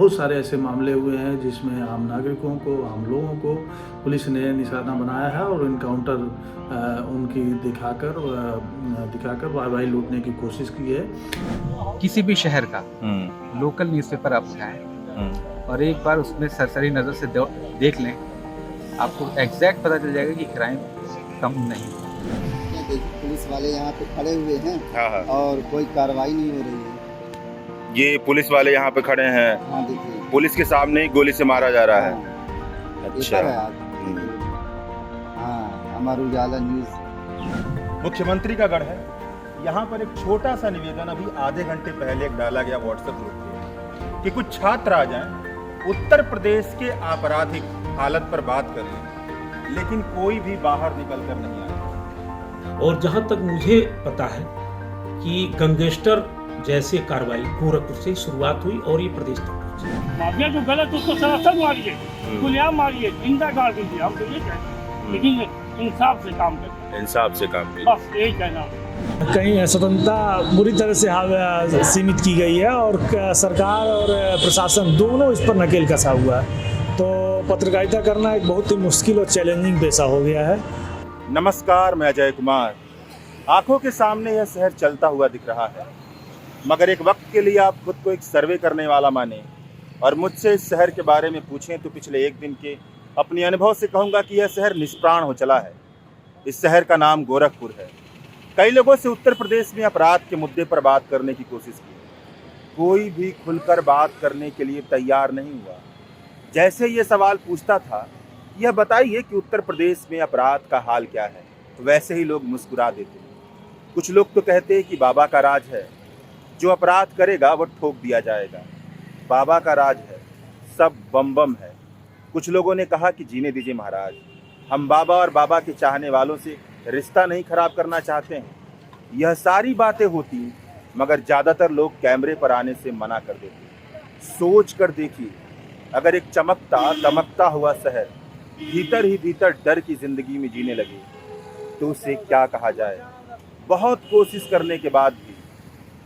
बहुत सारे ऐसे मामले हुए हैं जिसमें आम नागरिकों को, आम लोगों को पुलिस ने निशाना बनाया है और इनकाउंटर उनकी दिखाकर वाहवाही लूटने की कोशिश की है। किसी भी शहर का लोकल न्यूज़पेपर आप उठाएं और एक बार उसमें सरसरी नज़र से देख लें, आपको एग्जैक्ट पता चल जाएगा कि क्राइम कम नहीं है। पुलिस वाले यहाँ पे खड़े हुए हैं और कोई कार्रवाई नहीं हो रही है। ये पुलिस वाले यहाँ पे खड़े हैं। हाँ देखिए, पुलिस के सामने ही गोली से मारा जा रहा है। अच्छा। हाँ, अमर उजाला न्यूज़। मुख्यमंत्री का गढ़ है। यहाँ पर एक छोटा सा निवेदन अभी आधे घंटे पहले एक डाला गया व्हाट्सएप ग्रुप पे कि कुछ छात्र आ जाएं, उत्तर प्रदेश के आपराधिक हालत पर बात कर लें, लेकिन कोई भी बाहर निकल कर नहीं आया। और जहां तक मुझे पता है कि गैंगस्टर जैसे कार्रवाई गोरखपुर से शुरुआत हुई और ये प्रदेश तक पहुंची। माफिया जो गलत उसको सरासर मारिए, खुलेआम मारिए, जिंदा गाड़ दीजिए, हम तो ये कहते हैं, लेकिन इंसाफ से काम करें। इंसाफ से काम करें, बस यही कहना। कहीं स्वतंत्रता बुरी तरह से सीमित की गई है और सरकार और प्रशासन दोनों इस पर नकेल कसा हुआ है, तो पत्रकारिता करना एक बहुत ही मुश्किल और चैलेंजिंग पेशा हो गया है। नमस्कार, मैं अजय कुमार। आंखों के सामने यह शहर चलता हुआ दिख रहा है, मगर एक वक्त के लिए आप खुद को एक सर्वे करने वाला माने और मुझसे इस शहर के बारे में पूछें तो पिछले एक दिन के अपने अनुभव से कहूँगा कि यह शहर निष्प्राण हो चला है। इस शहर का नाम गोरखपुर है। कई लोगों से उत्तर प्रदेश में अपराध के मुद्दे पर बात करने की कोशिश की, कोई भी खुलकर बात करने के लिए तैयार नहीं हुआ। जैसे ये सवाल पूछता था, यह बताइए कि उत्तर प्रदेश में अपराध का हाल क्या है, वैसे ही लोग मुस्कुरा देते। कुछ लोग तो कहते हैं कि बाबा का राज है, जो अपराध करेगा वो ठोक दिया जाएगा। बाबा का राज है, सब बम बम है। कुछ लोगों ने कहा कि जीने दीजिए महाराज, हम बाबा और बाबा के चाहने वालों से रिश्ता नहीं खराब करना चाहते हैं। यह सारी बातें होती, मगर ज़्यादातर लोग कैमरे पर आने से मना कर देते। सोच कर देखिए, अगर एक चमकता दमकता हुआ शहर भीतर ही भीतर डर की जिंदगी में जीने लगे तो उसे क्या कहा जाए। बहुत कोशिश करने के बाद भी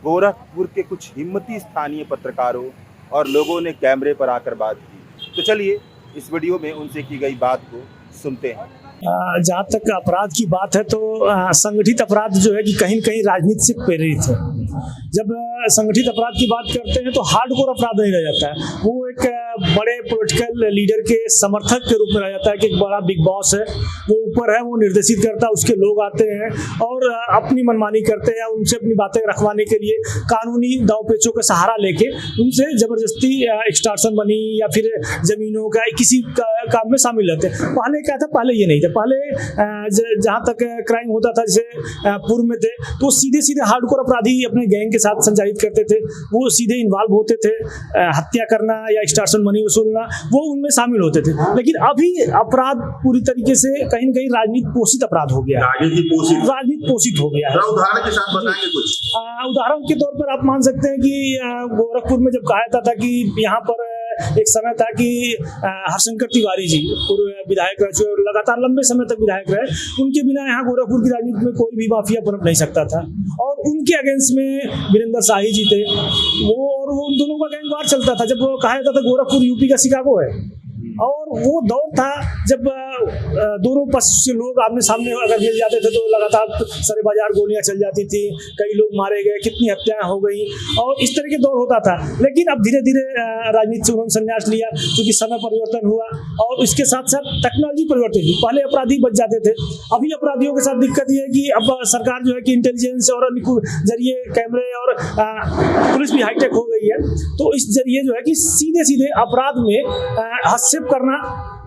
गोरखपुर के कुछ हिम्मती स्थानीय पत्रकारों और लोगों ने कैमरे पर आकर बात की। तो चलिए इस वीडियो में उनसे की गई बात को सुनते हैं। जहाँ तक अपराध की बात है तो संगठित अपराध जो है कि कहीं न कहीं राजनीति से प्रेरित है। जब संगठित अपराध की बात करते हैं तो हार्डकोर अपराध नहीं रह जाता है, वो एक बड़े पॉलिटिकल लीडर के समर्थक के रूप में रह जाता है कि एक बड़ा बिग बॉस है, वो ऊपर है, वो निर्देशित करता है, उसके लोग आते हैं और अपनी मनमानी करते हैं, उनसे अपनी बातें रखवाने के लिए कानूनी दावपेचों का सहारा लेके उनसे जबरदस्ती एक्सटॉर्शन मनी या फिर जमीनों का किसी काम में शामिल रहते हैं। पहले क्या था, पहले ये नहीं था। पहले जहाँ तक क्राइम होता था, जैसे पूर्व में थे, तो सीधे सीधे हार्डकोर अपराधी अपने गैंग के साथ संचालित करते थे, वो सीधे इन्वॉल्व होते थे, हत्या करना या एक्सटॉर्शन मनी वसूलना वो उनमें शामिल होते थे। लेकिन अभी अपराध पूरी तरीके से कहीं न कहीं राजनीति पोषित अपराध हो गया, राजनीति पोषित हो गया है। उदाहरण के साथ बताएंगे कुछ? उदाहरण के तौर पर आप मान सकते हैं कि गोरखपुर में जब कहा जाता था कि यहाँ पर एक समय था कि हरशंकर तिवारी जी पूर्व विधायक रहे, जो लगातार लंबे समय तक विधायक रहे, उनके बिना यहाँ गोरखपुर की राजनीति में कोई भी माफिया पनप नहीं सकता था। और उनके अगेंस्ट में वीरेंद्र शाही जी थे, वो और वो उन दोनों का गैंग वार चलता था। जब वो कहा जाता था गोरखपुर यूपी का शिकागो है, और वो दौर था जब दोनों पक्ष से लोग आमने सामने अगर मिल जाते थे तो लगातार सरे बाजार गोलियां चल जाती थी, कई लोग मारे गए, कितनी हत्याएं हो गई, और इस तरह के दौर होता था। लेकिन अब धीरे धीरे राजनीति से उन्होंने संन्यास लिया, क्योंकि समय परिवर्तन हुआ और इसके साथ साथ टेक्नोलॉजी परिवर्तन हुई। पहले अपराधी बच जाते थे, अभी अपराधियों के साथ दिक्कत ये है कि अब सरकार जो है कि इंटेलिजेंस और जरिए कैमरे और पुलिस भी हाईटेक हो गई है, तो इस जरिए जो है कि सीधे सीधे अपराध में हस्तक्षेप करना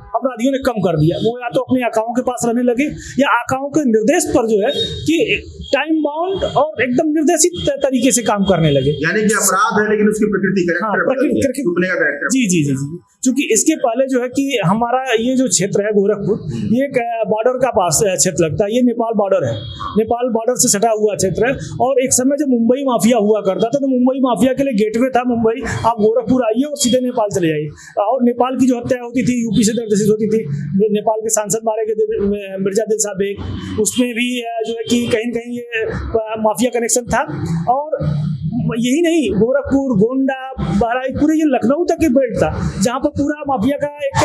अपराधियों ने कम कर दिया। वो या तो अपने आकाओं के पास रहने लगे या आकाओं के निर्देश पर जो है कि टाइम बाउंड और एकदम निर्देशित तरीके से काम करने लगे। यानी कि अपराध है लेकिन उसकी प्रकृति कैरेक्टर जी जी जी जी क्योंकि इसके पहले जो है कि हमारा ये जो क्षेत्र है गोरखपुर, ये एक बॉर्डर का पास क्षेत्र लगता है, ये नेपाल बॉर्डर है, नेपाल बॉर्डर से सटा हुआ क्षेत्र है। और एक समय जब मुंबई माफिया हुआ करता था तो मुंबई माफिया के लिए गेटवे था मुंबई, आप गोरखपुर आइए और सीधे नेपाल चले जाइए। और नेपाल की जो हत्या होती थी यूपी से निर्देशित होती थी, नेपाल के सांसद मारे गए थे मिर्जा दिल साहब बेग, उसमें भी जो है कि कहीं न कहीं ये माफिया कनेक्शन था। और यही नहीं, गोरखपुर, गोंडा, बहराइच, पूरे ये लखनऊ तक ही बेल्ट था जहाँ पर पूरा माफिया का एक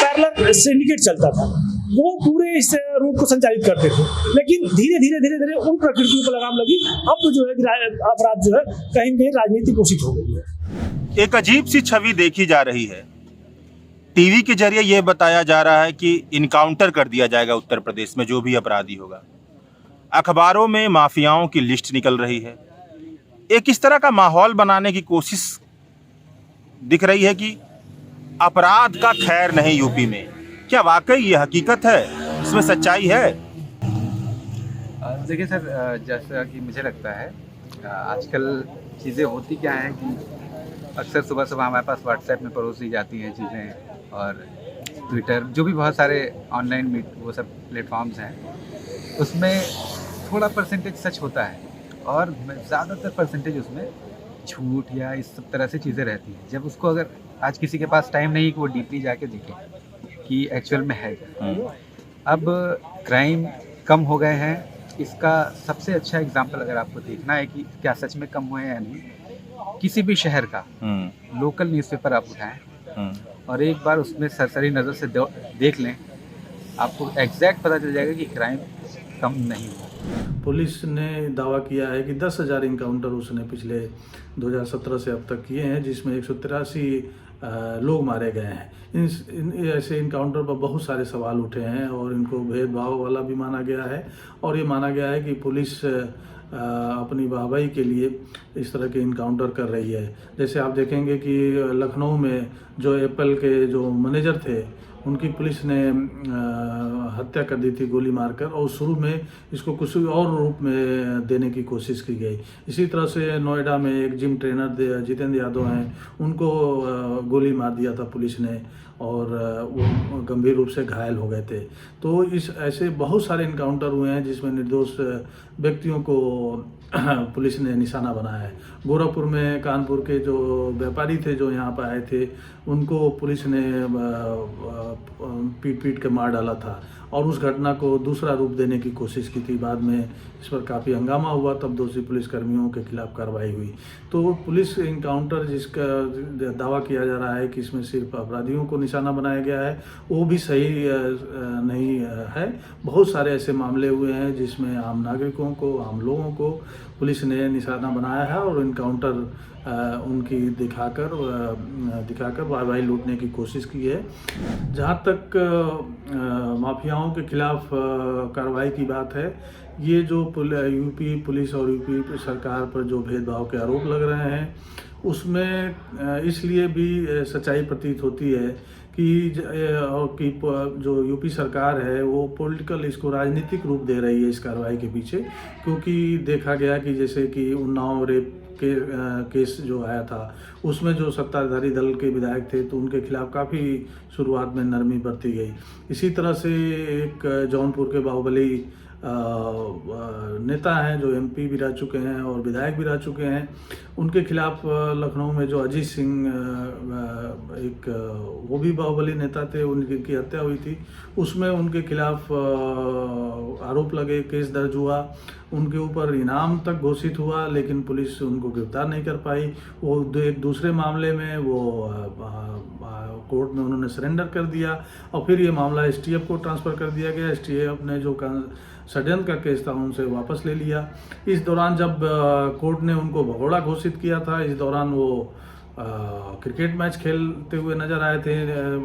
पैरेलल सिंडिकेट चलता था। वो पूरे इस रूट को संचालित करते थे, लेकिन धीरे धीरे उन प्रकृतियों को लगाम लगी। अब जो है अपराध जो है कहीं न कहीं राजनीति घोषित हो गई है। एक अजीब सी छवि देखी जा रही है। टीवी के जरिए यह बताया जा रहा है कि इनकाउंटर कर दिया जाएगा उत्तर प्रदेश में जो भी अपराधी होगा। अखबारों में माफियाओं की लिस्ट निकल रही है। एक इस तरह का माहौल बनाने की कोशिश दिख रही है कि अपराध का खैर नहीं यूपी में। क्या वाकई ये हकीकत है? इसमें सच्चाई है? देखिए सर, जैसा कि मुझे लगता है आजकल चीज़ें होती क्या हैं कि अक्सर सुबह सुबह हमारे पास व्हाट्सएप में परोस दी जाती हैं चीज़ें, और ट्विटर, जो भी बहुत सारे ऑनलाइन वो सब प्लेटफॉर्म्स हैं, उसमें थोड़ा परसेंटेज सच होता है और ज़्यादातर परसेंटेज उसमें झूठ या इस सब तरह से चीज़ें रहती हैं। जब उसको अगर आज किसी के पास टाइम नहीं कि वो डीपली जाके देखे कि एक्चुअल में है क्या। अब क्राइम कम हो गए हैं, इसका सबसे अच्छा एग्जांपल अगर आपको देखना है कि क्या सच में कम हुए हैं या नहीं, किसी भी शहर का लोकल न्यूज़पेपर आप उठाएं और एक बार उसमें सरसरी नज़र से देख लें, आपको एग्जैक्ट पता चल जाएगा कि क्राइम कम नहीं हुआ। पुलिस ने दावा किया है कि 10,000 इनकाउंटर उसने पिछले 2017 से अब तक किए हैं, जिसमें 183 लोग मारे गए हैं। ऐसे इनकाउंटर पर बहुत सारे सवाल उठे हैं और इनको भेदभाव वाला भी माना गया है, और ये माना गया है कि पुलिस अपनी वाहवाही के लिए इस तरह के इनकाउंटर कर रही है। जैसे आप देखेंगे कि लखनऊ में जो एप्पल के जो मैनेजर थे, उनकी पुलिस ने हत्या कर दी थी गोली मारकर, और शुरू में इसको कुछ और रूप में देने की कोशिश की गई। इसी तरह से नोएडा में एक जिम ट्रेनर जितेंद्र यादव हैं, उनको गोली मार दिया था पुलिस ने, और वो गंभीर रूप से घायल हो गए थे। तो इस ऐसे बहुत सारे इनकाउंटर हुए हैं जिसमें निर्दोष व्यक्तियों को पुलिस ने निशाना बनाया है। गोरखपुर में कानपुर के जो व्यापारी थे जो यहाँ पर आए थे, उनको पुलिस ने पीट के मार डाला था, और उस घटना को दूसरा रूप देने की कोशिश की थी। बाद में इस पर काफ़ी हंगामा हुआ, तब दोषी पुलिसकर्मियों के खिलाफ कार्रवाई हुई। तो पुलिस इनकाउंटर जिसका दावा किया जा रहा है कि इसमें सिर्फ अपराधियों को निशाना बनाया गया है, वो भी सही नहीं है। बहुत सारे ऐसे मामले हुए हैं जिसमें आम नागरिकों को, आम लोगों को पुलिस ने निशाना बनाया है, और इनकाउंटर उनकी दिखाकर वाहवाही लूटने की कोशिश की है। जहाँ तक माफियाओं के खिलाफ कार्रवाई की बात है, ये जो यूपी पुलिस और यूपी सरकार पर जो भेदभाव के आरोप लग रहे हैं, उसमें इसलिए भी सच्चाई प्रतीत होती है कि जो यूपी सरकार है वो पॉलिटिकल, इसको राजनीतिक रूप दे रही है इस कार्रवाई के पीछे। क्योंकि देखा गया कि जैसे कि उन्नाव रेप के केस जो आया था, उसमें जो सत्ताधारी दल के विधायक थे तो उनके खिलाफ काफ़ी शुरुआत में नरमी बरती गई। इसी तरह से एक जौनपुर के बाहुबली नेता हैं जो एमपी भी रह चुके हैं और विधायक भी रह चुके हैं, उनके खिलाफ लखनऊ में जो अजीत सिंह एक वो भी बाहुबली नेता थे, उनकी हत्या हुई थी, उसमें उनके खिलाफ आरोप लगे, केस दर्ज हुआ, उनके ऊपर इनाम तक घोषित हुआ, लेकिन पुलिस उनको गिरफ्तार नहीं कर पाई। वो एक दूसरे मामले में वो कोर्ट में उन्होंने सरेंडर कर दिया, और फिर ये मामला एसटीएफ को ट्रांसफ़र कर दिया गया। एसटीएफ ने जो षड्यंत्र का केस था उनसे वापस ले लिया। इस दौरान जब कोर्ट ने उनको भगोड़ा घोषित किया था, इस दौरान वो क्रिकेट मैच खेलते हुए नजर आए थे,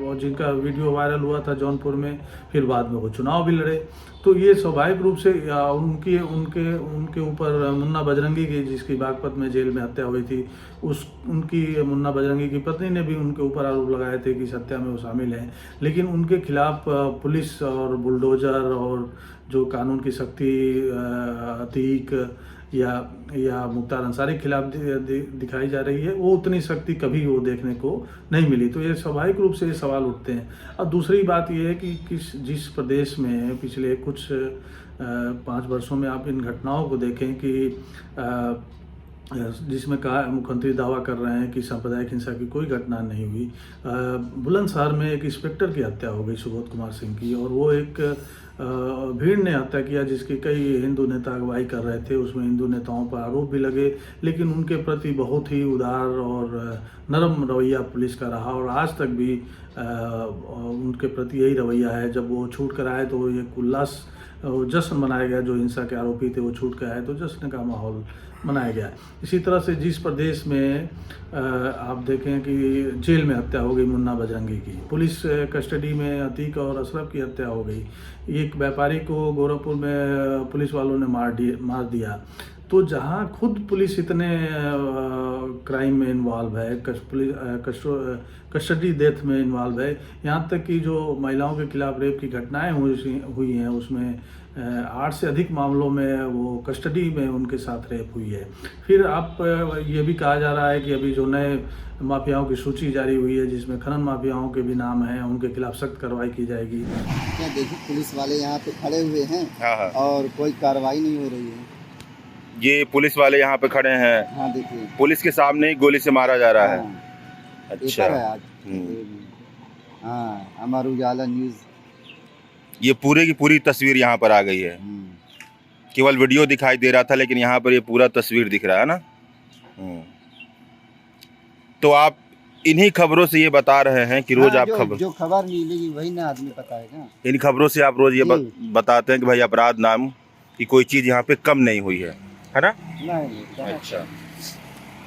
और जिनका वीडियो वायरल हुआ था जौनपुर में। फिर बाद में वो चुनाव भी लड़े। तो ये स्वाभाविक रूप से उनके ऊपर मुन्ना बजरंगी की, जिसकी बागपत में जेल में हत्या हुई थी, उनकी मुन्ना बजरंगी की पत्नी ने भी उनके ऊपर आरोप लगाए थे कि इस हत्या में वो शामिल हैं। लेकिन उनके खिलाफ पुलिस और बुलडोजर और जो कानून की सख्ती अतीक या मुख्तार अंसारी के खिलाफ दिखाई जा रही है, वो उतनी सख्ती कभी वो देखने को नहीं मिली। तो ये स्वाभाविक रूप से ये सवाल उठते हैं। और दूसरी बात ये है कि जिस प्रदेश में पिछले कुछ 5 वर्षों में आप इन घटनाओं को देखें कि जिसमें कहा मुख्यमंत्री दावा कर रहे हैं कि सांप्रदायिक हिंसा की कोई घटना नहीं हुई। बुलंदशहर में एक इंस्पेक्टर की हत्या हो गई सुबोध कुमार सिंह की, और वो एक भीड़ ने हत्या किया जिसकी कई हिंदू नेता अगुवाई कर रहे थे। उसमें हिंदू नेताओं पर आरोप भी लगे, लेकिन उनके प्रति बहुत ही उदार और नरम रवैया पुलिस का रहा, और आज तक भी उनके प्रति यही रवैया है। जब वो छूट कर आए तो एक उल्लास जश्न मनाया गया, जो हिंसा के आरोपी थे वो छूट कर आए तो जश्न का माहौल मनाया गया। इसी तरह से जिस प्रदेश में आप देखें कि जेल में हत्या हो गई मुन्ना बजरंगी की, पुलिस कस्टडी में अतीक और अशरफ की हत्या हो गई, एक व्यापारी को गोरखपुर में पुलिस वालों ने मार दिया। तो जहां खुद पुलिस इतने क्राइम में इन्वॉल्व है, कस्टडी डेथ में इन्वॉल्व है, यहाँ तक कि जो महिलाओं के खिलाफ रेप की घटनाएं हुई हैं उसमें 8 से अधिक मामलों में वो कस्टडी में उनके साथ रेप हुई है। फिर आप ये भी कहा जा रहा है कि अभी जो नए माफियाओं की सूची जारी हुई है जिसमें खनन माफियाओं के भी नाम हैं, उनके खिलाफ सख्त कार्रवाई की जाएगी। क्या देखिए पुलिस वाले यहाँ पे खड़े हुए हैं हाँ। और कोई कार्रवाई नहीं हो रही है। ये पुलिस वाले यहाँ पे खड़े हैं, हाँ देखिए पुलिस के सामने ही गोली से मारा जा रहा है। हाँ, अच्छा। पेपर है आज। हाँ, अमर उजाला न्यूज़। ये पूरे की पूरी तस्वीर यहाँ पर आ गई है। केवल वीडियो दिखाई दे रहा था, लेकिन यहाँ पर ये पूरा तस्वीर दिख रहा है ना। तो आप इन्हीं खबरों से ये बता रहे हैं कि रोज हाँ, आप जो खबर मिलेगी वही ना आदमी बताएगा। इन खबरों से आप रोज ये जी। बताते हैं कि भाई अपराध नाम की कोई चीज यहाँ पे कम नहीं हुई है ना। नहीं। अच्छा।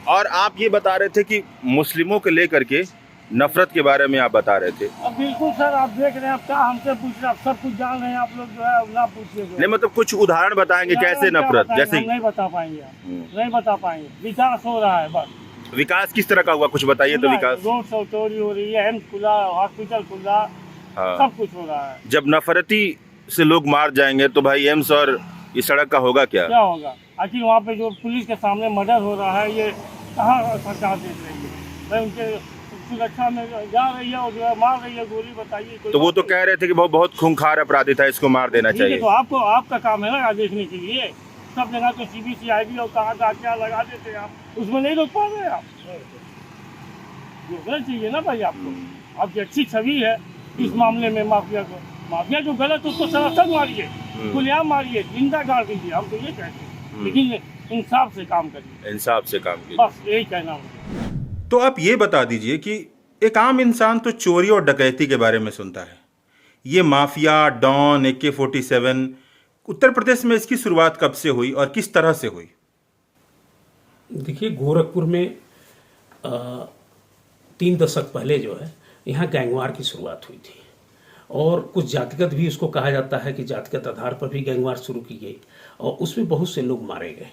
और आप ये बता रहे थे कि मुस्लिमों को लेकर के नफरत के बारे में आप बता रहे थे। अब बिल्कुल सर, आप देख रहे हैं, आप क्या हमसे पूछ रहे हैं, आप सब कुछ जान रहे हैं, आप लोग जो है ना पूछिए। नहीं मतलब कुछ उदाहरण बताएंगे कैसे नफरत, जैसे नहीं बता पाएंगे, नहीं बता पाएंगे। विकास हो रहा है बस। विकास किस तरह का हुआ, कुछ बताइए तो। विकास रोड सब चोरी हो रही है, एम्स खुला, हॉस्पिटल खुला, सब कुछ हो रहा है। जब नफरती से लोग मार जाएंगे तो भाई एम्स और इस सड़क का होगा क्या होगा। आखिर वहाँ पे जो पुलिस के सामने मर्डर हो रहा है, ये कहाँ सरकार देख रही है? भाई उनके सुरक्षा में जा रही है और जो है मार रही है गोली, बताइए। तो वो तो कह रहे थे कि बहुत खूंखार अपराधी था, इसको मार देना चाहिए। तो आपका काम है ना देखने के लिए। सब जगह तो CBCID और कहाँ क्या लगा देते हैं आप, उसमें नहीं रोक पा रहे आप। रोकना चाहिए ना भाई आपको। आपकी अच्छी छवि है इस मामले में। माफिया जो गलत उसको सरासर मारिए, खुलेआम मारिए, जिंदा गाड़ दीजिए, हम तो ये कहते हैं। लेकिन इंसाफ से काम करिए, इंसाफ से काम कीजिए, बस यही कहना है। तो आप ये बता दीजिए कि एक आम इंसान तो चोरी और डकैती के बारे में सुनता है, ये mafia, don, AK-47, Uttar Pradesh में इसकी शुरुआत कब से हुई और किस तरह से हुई? देखिए, गोरखपुर में 3 दशक पहले जो है यहाँ गैंगवार की शुरुआत हुई थी, और कुछ जातिगत भी उसको कहा जाता है कि जातिगत आधार पर भी गैंगवार शुरू की गई, और उसमें बहुत से लोग मारे गए।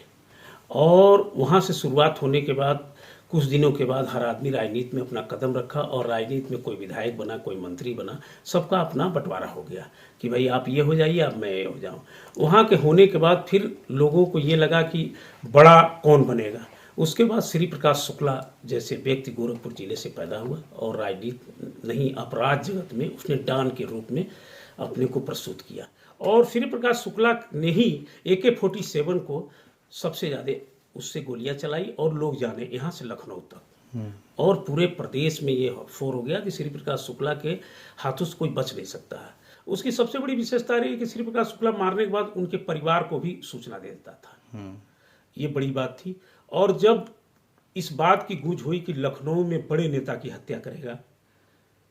और वहाँ से शुरुआत होने के बाद कुछ दिनों के बाद हर आदमी राजनीति में अपना कदम रखा, और राजनीति में कोई विधायक बना, कोई मंत्री बना, सबका अपना बंटवारा हो गया कि भाई आप ये हो जाइए, अब मैं ये हो जाऊँ। वहाँ के होने के बाद फिर लोगों को ये लगा कि बड़ा कौन बनेगा। उसके बाद श्री प्रकाश शुक्ला जैसे व्यक्ति गोरखपुर जिले से पैदा हुआ, और राजनीति नहीं अपराध जगत में उसने डॉन के रूप में अपने को प्रस्तुत किया। और श्री प्रकाश शुक्ला ने ही AK-47 को सबसे ज़्यादा उससे गोलियां चलाई, और लोग जाने यहाँ से लखनऊ तक, और पूरे प्रदेश में ये फोर हो गया कि श्री प्रकाश शुक्ला के हाथों से कोई बच नहीं सकता है। उसकी सबसे बड़ी विशेषता रही कि श्री प्रकाश शुक्ला मारने के बाद उनके परिवार को भी सूचना दे देता था। ये बड़ी बात थी। और जब इस बात की गूंज हुई कि लखनऊ में बड़े नेता की हत्या करेगा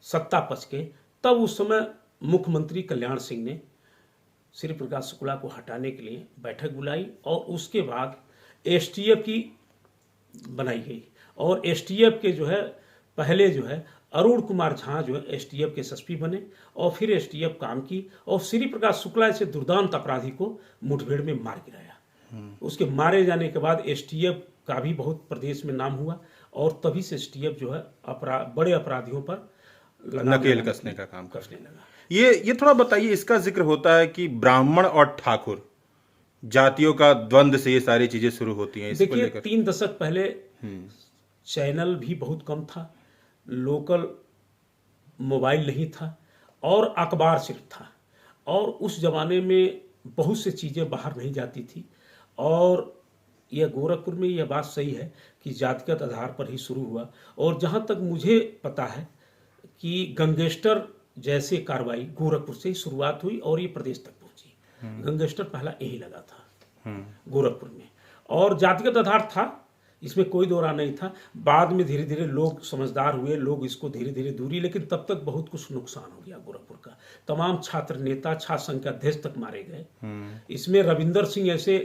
सत्ता पच के, तब उस समय मुख्यमंत्री कल्याण सिंह ने श्री प्रकाश शुक्ला को हटाने के लिए बैठक बुलाई, और उसके बाद STF की बनाई गई। और STF के जो है पहले जो है अरुण कुमार झा जो है STF के SSP बने, और फिर STF काम की, और श्री प्रकाश शुक्ला से दुर्दांत अपराधी को मुठभेड़ में मार गिराया। उसके मारे जाने के बाद STF का भी बहुत प्रदेश में नाम हुआ, और तभी से STF जो है बड़े अपराधियों पर नकेल कसने का काम करने लगा। ये थोड़ा बताइए, इसका जिक्र होता है कि ब्राह्मण और ठाकुर जातियों का द्वंद्व से ये सारी चीजें शुरू होती हैं। देखिए, 3 दशक पहले चैनल भी बहुत कम था, लोकल मोबाइल नहीं था, और अखबार सिर्फ था, और उस जमाने में बहुत सी चीज़ें बाहर नहीं जाती थी, और यह गोरखपुर में यह बात सही है कि जातिगत आधार पर ही शुरू हुआ, और जहाँ तक मुझे पता है कि गैंगस्टर जैसे कार्रवाई गोरखपुर से ही शुरुआत हुई और ये प्रदेश तक पहुंची। गैंगस्टर पहला यही लगा था गोरखपुर में, और जातिगत आधार था, इसमें कोई दो राय नहीं था। बाद में धीरे धीरे लोग समझदार हुए, लोग इसको धीरे धीरे दूरी, लेकिन तब तक बहुत कुछ नुकसान हो गया गोरखपुर का। तमाम छात्र नेता, छात्र संघ के अध्यक्ष तक मारे गए। इसमें रविंदर सिंह ऐसे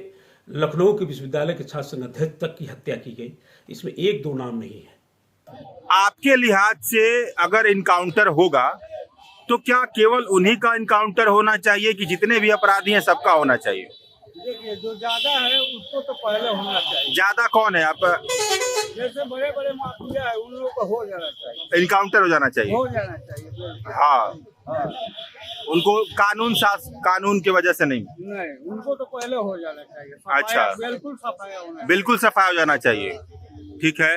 लखनऊ के विश्वविद्यालय के छात्र संघ अध्यक्ष तक की हत्या की गई। इसमें एक दो नाम नहीं है। आपके लिहाज से अगर इनकाउंटर होगा तो क्या केवल उन्हीं का इनकाउंटर होना चाहिए कि जितने भी अपराधी हैं सबका होना चाहिए? देखिए, जो ज्यादा है उसको तो पहले होना चाहिए। ज्यादा कौन है? आप जैसे बड़े बड़े माफिया है, उन लोगों को हो जाना चाहिए, इनकाउंटर हो जाना चाहिए। हो जाना चाहिए। हाँ, हाँ। उनको कानून की वजह से नहीं, उनको तो पहले हो जाना चाहिए। अच्छा, बिल्कुल सफाया होना, बिल्कुल सफाई हो जाना चाहिए। ठीक है,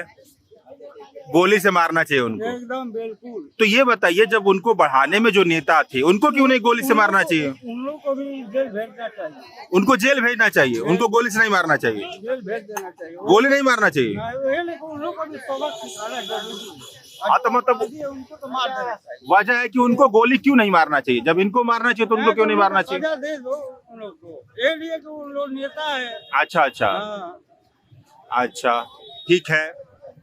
गोली से मारना चाहिए उनको, एकदम बिल्कुल। तो ये बताइए, जब उनको बढ़ाने में जो नेता थे उनको क्यों नहीं गोली से मारना चाहिए? उन लोग को भी जेल भेजना चाहिए। उनको जेल भेजना चाहिए, उनको गोली से नहीं मारना चाहिए, जेल भेज देना चाहिए, गोली नहीं मारना चाहिए। लेकिन उन लोग को भी सबक सिखाना जरूरी है। हाँ, तो मतलब उनको तो मार देना चाहिए। वजह है कि उनको गोली क्यों नहीं मारना चाहिए? जब इनको मारना चाहिए तो उनको क्यों नहीं मारना चाहिए? सजा दे दो उन लोग को, ये लिए कि उन लोग नेता है। अच्छा अच्छा, हाँ। अच्छा, ठीक है।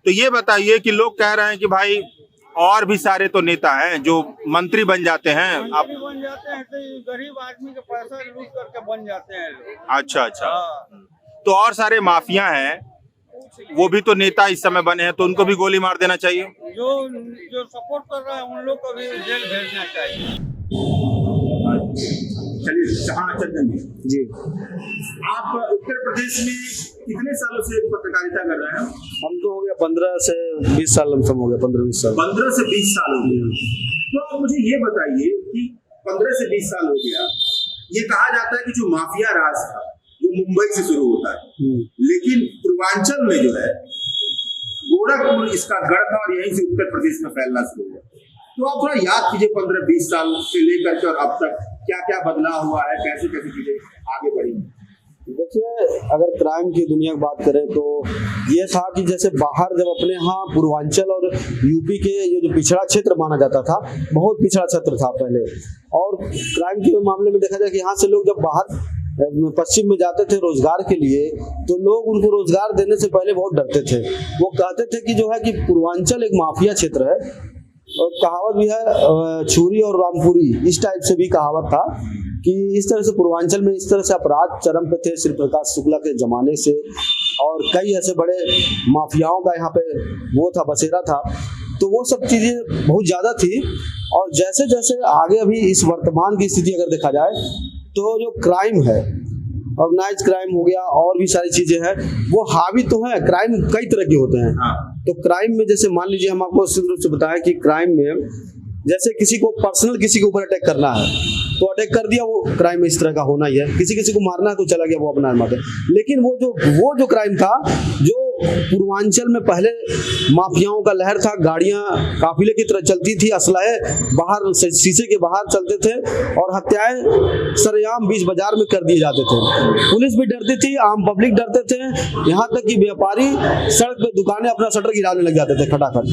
तो ये बताइए कि लोग कह रहे हैं कि भाई और भी सारे तो नेता हैं जो मंत्री बन जाते हैं। मंत्री बन जाते हैं तो ये गरीब आदमी के पैसा लूट करके बन जाते हैं लोग। अच्छा अच्छा, हाँ। तो और सारे माफिया हैं, वो भी तो नेता इस समय बने हैं, तो उनको भी गोली मार देना चाहिए। जो सपोर्ट कर रहा है उन लोग को भी जेल भेजना चाहिए। चलिए, हाँ चंदन जी, आप उत्तर प्रदेश में कितने सालों से पत्रकारिता कर रहे हैं? हम तो हो गया 15 से 20 साल, लमसम हो गया 15-20 साल। 15 से 20 साल हो गया। तो आप मुझे ये बताइए कि 15 से 20 साल हो गया, ये कहा जाता है कि जो माफिया राज था वो मुंबई से शुरू होता है, लेकिन पूर्वांचल में जो है गोरखपुर इसका गढ़ था और यहीं से उत्तर प्रदेश में फैलना शुरू हुआ। तो आप थोड़ा याद कीजिए 15-20 साल से लेकर के और अब तक क्या क्या बदलाव हुआ है, कैसे कैसे चीजें आगे बढ़ी। देखिए, अगर क्राइम की दुनिया की बात करें तो ये था कि जैसे बाहर जब अपने यहाँ पूर्वांचल और यूपी के ये जो पिछड़ा क्षेत्र माना जाता था, बहुत पिछड़ा क्षेत्र था पहले, और क्राइम के मामले में देखा जाए कि यहाँ से लोग जब बाहर पश्चिम में जाते थे रोजगार के लिए, तो लोग उनको रोजगार देने से पहले बहुत डरते थे। वो कहते थे कि जो है कि पूर्वांचल एक माफिया क्षेत्र है, और कहावत भी है छुरी और रामपुरी, इस टाइप से भी कहावत था कि इस तरह से पूर्वांचल में इस तरह से अपराध चरम पे थे श्री प्रकाश शुक्ला के जमाने से, और कई ऐसे बड़े माफियाओं का यहाँ पे वो था, बसेरा था। तो वो सब चीजें बहुत ज्यादा थी। और जैसे जैसे आगे अभी इस वर्तमान की स्थिति अगर देखा जाए तो जो क्राइम है, ऑर्गेनाइज क्राइम हो गया और भी सारी चीजें हैं, वो हावी तो है। क्राइम कई तरह के होते हैं। तो क्राइम में जैसे मान लीजिए, हम आपको सिद्ध रूप से बताया कि क्राइम में जैसे किसी को पर्सनल किसी के ऊपर अटैक करना है तो अटैक कर दिया, वो क्राइम इस तरह का होना ही है। किसी को मारना है तो चला गया, वो अपना मारते। लेकिन वो जो क्राइम था, जो पूर्वांचल में पहले माफियाओं का लहर था, गाड़ियां काफिले की तरह चलती थी, असलाहे बाहर शीशे के बाहर चलते थे, और हत्याएं सरेआम बीच बाजार में कर दिए जाते थे। पुलिस भी डरती थी, आम पब्लिक डरते थे, यहाँ तक कि व्यापारी सड़क पे दुकानें अपना शटर गिराने लग जाते थे खटाखट।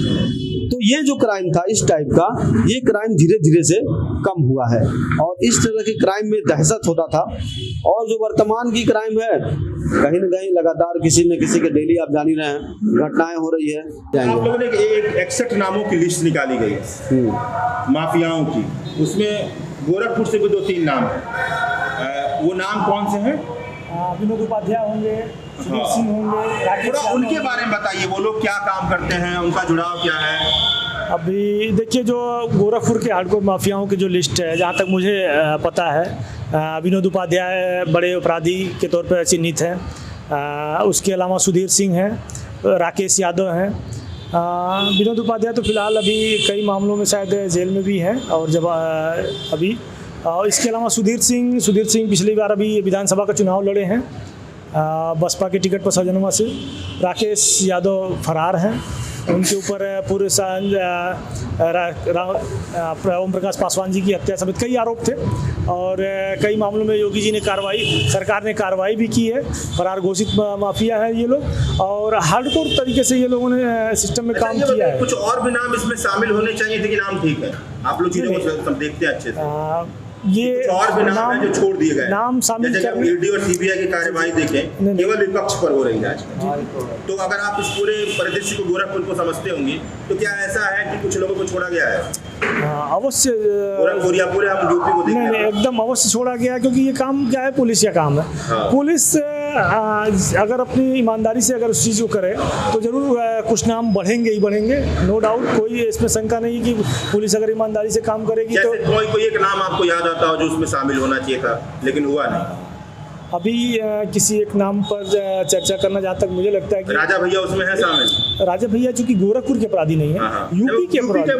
तो ये जो क्राइम था इस टाइप का, ये क्राइम धीरे धीरे से कम हुआ है, और इस तरह के क्राइम में दहशत होता था। और जो वर्तमान की क्राइम है, कहीं न कहीं लगातार किसी न किसी के डेली आप जान ही रहे हैं घटनाएं हो रही है। आप लोगों ने एक 61 नामों की लिस्ट निकाली गई माफियाओं की, उसमें गोरखपुर से भी 2-3 नाम है। वो नाम कौन से हैं? विनोद उपाध्याय होंगे, सुधीर सिंह होंगे, राकेश थोड़ा उनके बारे में बताइए, वो लोग क्या काम करते हैं, उनका जुड़ाव क्या है? अभी देखिए, जो गोरखपुर के हार्डकोर माफियाओं की जो लिस्ट है, जहाँ तक मुझे पता है, विनोद उपाध्याय बड़े अपराधी के तौर पर चिन्हित हैं। उसके अलावा सुधीर सिंह हैं, राकेश यादव हैं। विनोद उपाध्याय तो फिलहाल अभी कई मामलों में शायद जेल में भी हैं, और जब अभी इसके अलावा सुधीर सिंह पिछली बार अभी विधानसभा का चुनाव लड़े हैं बसपा के टिकट पर सजनवा से। राकेश यादव फरार हैं। उनके ऊपर पूरे ओम प्रकाश पासवान जी की हत्या समेत कई आरोप थे और कई मामलों में योगी जी ने सरकार ने कार्रवाई भी की है। फरार घोषित माफिया है ये लोग और हार्डकोर तरीके से ये लोगों ने सिस्टम में काम किया है। कुछ और भी नाम इसमें शामिल होने चाहिए थे कि नाम ठीक है, आप लोग चीजों को देखते हैं अच्छे से। ये कुछ और भी नाम है जो छोड़ दिए गए, नाम शामिल जैसे करने ईडी और सीबीआई की कार्यवाही देखें, केवल विपक्ष पर हो रही है आजकल। तो अगर आप इस पूरे परिदृश्य को, गोरखपुर को समझते होंगे, तो क्या ऐसा है कि कुछ लोगों को छोड़ा गया है? अवश्य गोरखपुर या पूरे हम यूपी को नहीं, एकदम अवश्य छोड़ा गया, क्योंकि ये काम क्या है, पुलिस का काम है। पुलिस अगर अपनी ईमानदारी से अगर उस चीज़ को करे तो जरूर कुछ नाम बढ़ेंगे ही बढ़ेंगे, नो डाउट, कोई इसमें शंका नहीं कि पुलिस अगर ईमानदारी से काम करेगी तो। कोई एक नाम आपको याद आता हो जो उसमें शामिल होना चाहिए था लेकिन हुआ नहीं? अभी किसी एक नाम पर चर्चा करना, जहाँ तक मुझे लगता है कि राजा भैया उसमें है शामिल। राजा भैया चूंकि गोरखपुर के अपराधी नहीं है, यूपी के अपराधी।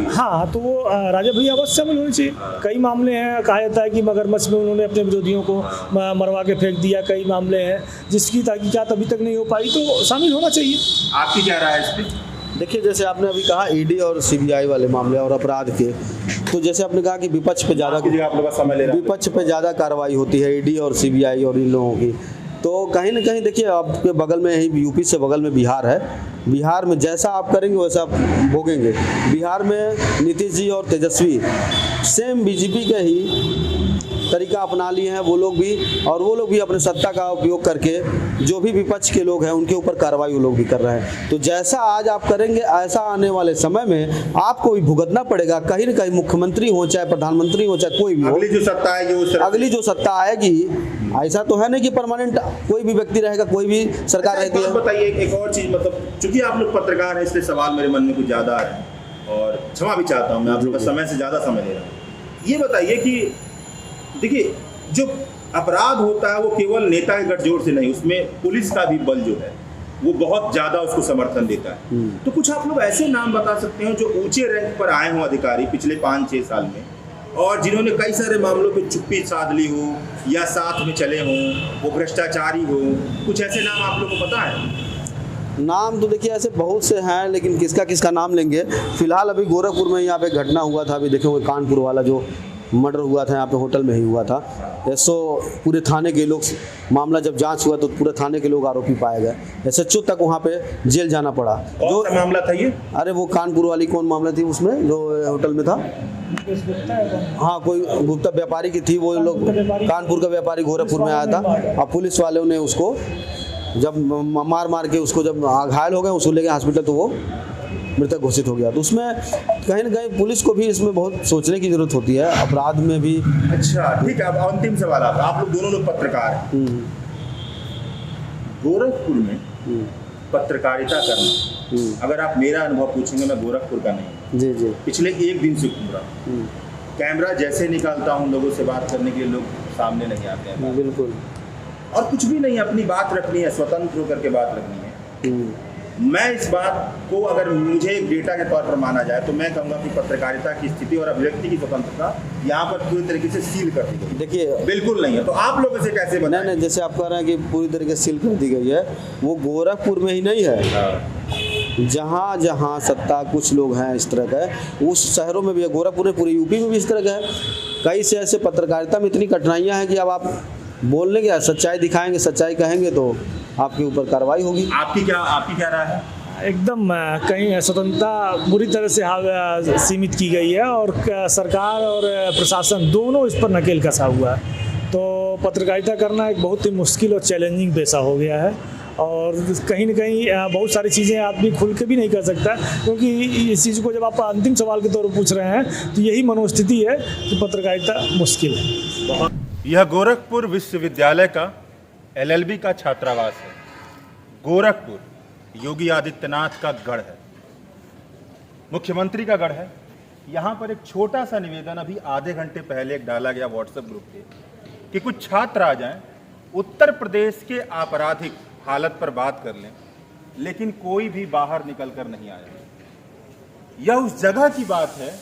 हाँ, तो वो राजा भैया अवश्य शामिल होने चाहिए। कई मामले हैं, कहा जाता है कि मगरमच्छ में उन्होंने अपने विरोधियों को मरवा के फेंक दिया। कई मामले हैं जिसकी तहकीकात अभी तक नहीं हो पाई, तो शामिल होना चाहिए। आपकी क्या राय है इस पे? देखिए, जैसे आपने अभी कहा ईडी और सीबीआई वाले मामले और अपराध के, तो जैसे आपने कहा कि विपक्ष पे ज़्यादा कार्रवाई होती है, ईडी और सीबीआई और इन लोगों की, तो कहीं ना कहीं देखिए आपके बगल में ही यूपी से बगल में बिहार है। बिहार में जैसा आप करेंगे वैसा आप भोगेंगे। बिहार में नीतीश जी और तेजस्वी सेम बीजेपी के ही तरीका अपना लिए हैं वो लोग भी, और वो लोग भी अपने सत्ता का उपयोग करके जो भी विपक्ष के लोग हैं उनके ऊपर कार्रवाई वो लोग भी कर रहे हैं। तो जैसा आज आप करेंगे ऐसा आने वाले समय में आपको भी भुगतना पड़ेगा। कहीं ना कहीं मुख्यमंत्री हो चाहे प्रधानमंत्री हो चाहे कोई भी हो, अगली जो सत्ता आएगी, ऐसा तो है नहीं कि परमानेंट कोई भी व्यक्ति रहेगा, कोई भी सरकार रहती है। बताइए एक और चीज, मतलब चूंकि आप लोग पत्रकार हैं इसलिए सवाल मेरे मन में कुछ ज्यादा है और क्षमा भी चाहता हूँ, मैं आप लोग का समय से ज्यादा समय ले रहा हूँ। ये बताइए कि देखिए, जो अपराध होता है वो केवल नेता के गठजोड़ से नहीं, उसमें पुलिस का भी बल जो है वो बहुत ज़्यादा उसको समर्थन देता है। तो कुछ आप लोग ऐसे नाम बता सकते हैं जो ऊंचे रैंक पर आए हों अधिकारी पिछले 5-6 साल में, और जिन्होंने कई सारे मामलों पे चुप्पी साध ली हो या साथ में चले हों, वो भ्रष्टाचारी हो, कुछ ऐसे नाम आप लोग को पता है? नाम तो देखिए ऐसे बहुत से हैं, लेकिन किसका किसका नाम लेंगे। फिलहाल अभी गोरखपुर में यहाँ पे घटना हुआ था, अभी देखे कानपुर वाला जो मर्डर हुआ था, यहाँ पे होटल में ही हुआ था। ऐसो पूरे थाने के लोग, मामला जब जांच हुआ तो पूरे थाने के लोग आरोपी पाए गए। SHO तक वहाँ पे जेल जाना पड़ा। जो मामला था ये, अरे वो कानपुर वाली कौन मामला थी उसमें जो होटल में था? हाँ, कोई गुप्ता व्यापारी की थी। वो लोग कानपुर का व्यापारी गोरखपुर में आया था और पुलिस वालों ने उसको जब मार के उसको जब घायल हो गए, उसको ले गए हॉस्पिटल, तो वो मृतक घोषित हो गया। तो उसमें कहीं ना कहीं पुलिस को भी इसमें बहुत सोचने की जरूरत होती है, अपराध में भी। अच्छा, ठीक है। अब अंतिम सवाल आता है, आप लोग दोनों लोग पत्रकार हैं। गोरखपुर में पत्रकारिता करना, अगर आप मेरा अनुभव पूछेंगे, मैं गोरखपुर का नहीं, जी पिछले एक दिन से घूम रहा हूँ। कैमरा जैसे निकालता हूँ लोगों से बात करने के लिए लोग सामने नहीं आते हैं। बिल्कुल, और कुछ भी नहीं, अपनी बात रखनी है, स्वतंत्र होकर के बात रखनी है। मैं इस बात को अगर मुझे एक डेटा के तौर पर माना जाए तो मैं कहूँगा कि पत्रकारिता की स्थिति और अभिव्यक्ति की स्वतंत्रता यहाँ पर पूरी तरीके से सील कर दी गई। देखिए, बिल्कुल नहीं है। तो आप लोग इसे कैसे बनाएं? नहीं, जैसे आप कह रहे हैं कि पूरी तरीके से सील कर दी गई है, वो गोरखपुर में ही नहीं है। जहाँ जहाँ सत्ता कुछ लोग हैं इस तरह का, उस शहरों में भी है। गोरखपुर में, पूरे यूपी में भी इस तरह का है। कई से ऐसे पत्रकारिता में इतनी कठिनाइयाँ हैं कि अब आप बोलने क्या, सच्चाई दिखाएंगे, सच्चाई कहेंगे तो आपके ऊपर कार्रवाई होगी। आपकी क्या राय है? एकदम कहीं स्वतंत्रता बुरी तरह से सीमित की गई है और सरकार और प्रशासन दोनों इस पर नकेल कसा हुआ है। तो पत्रकारिता करना एक बहुत ही मुश्किल और चैलेंजिंग पेशा हो गया है, और कहीं ना कहीं बहुत सारी चीज़ें आदमी खुल के भी नहीं कर सकता, क्योंकि इस चीज़ को जब आप अंतिम सवाल के तौर पर पूछ रहे हैं तो यही मनोस्थिति है कि पत्रकारिता मुश्किल है। यह गोरखपुर विश्वविद्यालय का LLB का छात्रावास है। गोरखपुर योगी आदित्यनाथ का गढ़ है, मुख्यमंत्री का गढ़ है। यहाँ पर एक छोटा सा निवेदन अभी आधे घंटे पहले एक डाला गया व्हाट्सएप ग्रुप पे कि कुछ छात्र आ जाएं, उत्तर प्रदेश के आपराधिक हालत पर बात कर लें, लेकिन कोई भी बाहर निकल कर नहीं आया। यह उस जगह की बात है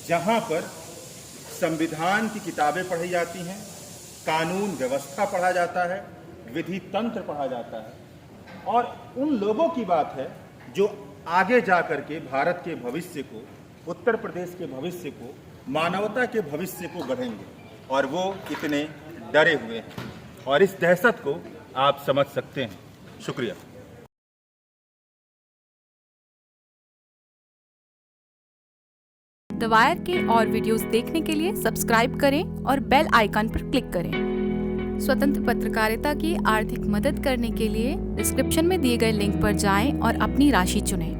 जहाँ पर संविधान की किताबें पढ़ी जाती हैं, कानून व्यवस्था पढ़ा जाता है, विधि तंत्र पढ़ा जाता है, और उन लोगों की बात है जो आगे जा कर के भारत के भविष्य को, उत्तर प्रदेश के भविष्य को, मानवता के भविष्य को गढ़ेंगे, और वो इतने डरे हुए हैं और इस दहशत को आप समझ सकते हैं। शुक्रिया। द वायर के और वीडियोस देखने के लिए सब्सक्राइब करें और बेल आइकन पर क्लिक करें। स्वतंत्र पत्रकारिता की आर्थिक मदद करने के लिए डिस्क्रिप्शन में दिए गए लिंक पर जाएं और अपनी राशि चुनें।